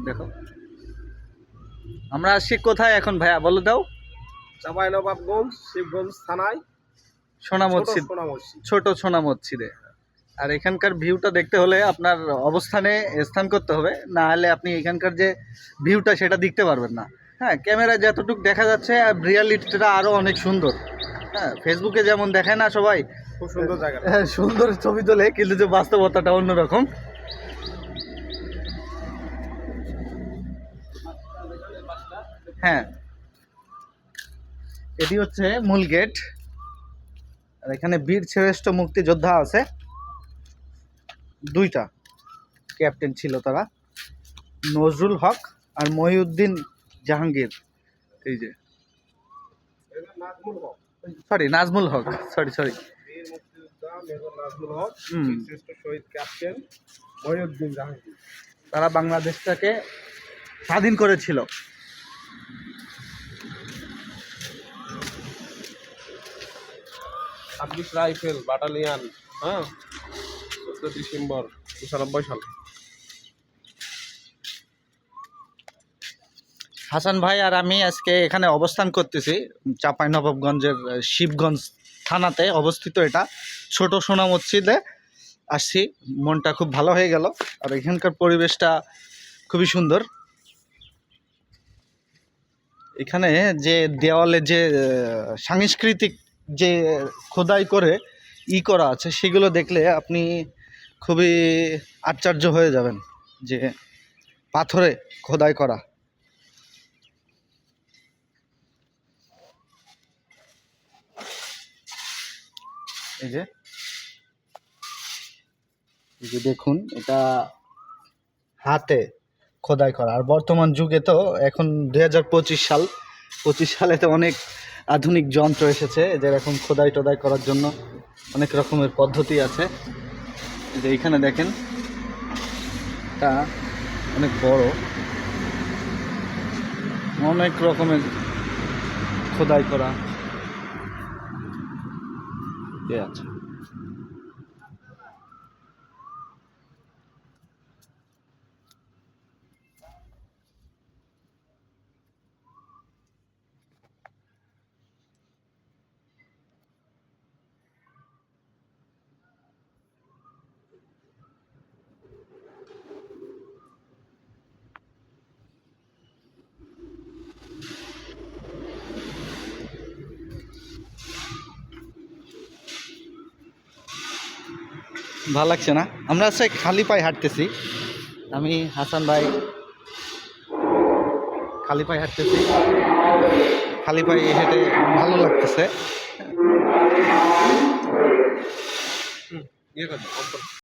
দেখো আমরা আসছি কোথায় এখন ভাইয়া বলে দাও। চাঁপাইনবাবগঞ্জ শিবগঞ্জ থানায় সোনা মসজিদ, সোনা মসজিদ। ছোট সোনা মসজিদে। আর এখানকার ভিউটা দেখতে হলে আপনার অবস্থানে স্থান করতে হবে, না হলে আপনি এখানকার যে ভিউটা সেটা দেখতে পারবেন না। হ্যাঁ, ক্যামেরায় যতটুকু দেখা যাচ্ছে রিয়ালিটিটা আরও অনেক সুন্দর। হ্যাঁ, ফেসবুকে যেমন দেখায় না সবাই খুব সুন্দর জায়গা, সুন্দর ছবি তোলে, কিন্তু যে বাস্তবতাটা অন্যরকম। হ্যাঁ, এটি হচ্ছে মূল গেট। আর এখানে বীর শ্রেষ্ঠ মুক্তিযোদ্ধা আছে, দুইটা ক্যাপ্টেন ছিল তারা, নজরুল হক আর মহিউদ্দিন জাহাঙ্গীর। এই যে নাজমুল হক, সরি বীর মুক্তিযোদ্ধা মেজর নাজমুল হক, হুম, শ্রেষ্ঠ শহীদ ক্যাপ্টেন মহিউদ্দিন জাহাঙ্গীর। তারা বাংলাদেশটাকে স্বাধীন করেছিল। ছাব্বিশ রাইফেল ব্যাটালিয়ান, হ্যাঁ, 14 ডিসেম্বর 1995 সালে। হাসান ভাই আর আমি আজকে এখানে অবস্থান করতেছি চাঁপাইনবাবগঞ্জের শিবগঞ্জ থানাতে অবস্থিত এটা ছোট সোনা মসজিদে আসছি। মনটা খুব ভালো হয়ে গেল। আর এখানকার পরিবেশটা খুবই সুন্দর। এখানে যে দেওয়ালে যে সাংস্কৃতিক যে খোদাই করে করা আছে, সেগুলো দেখলে আপনি খুবই আশ্চর্য হয়ে যাবেন, যে পাথরে খোদাই করা। এই যে দেখুন, এটা হাতে খোদাই করা। আর বর্তমান যুগে তো এখন 2025 সাল, 25 সালে তো অনেক আধুনিক যন্ত্র এসেছে, যেরকম খোদাই টোদাই করার জন্য অনেক রকমের পদ্ধতি আছে। যে এইখানে দেখেন, এটা অনেক বড়, অনেক রকমের খোদাই করা আছে। ভালো লাগছে না? আমরা আজকে খালি পায়ে হাঁটতেছি, আমি হাসান ভাই খালি পায়ে হাঁটতেছি। খালি পায়ে হেঁটে ভালো লাগতেছে।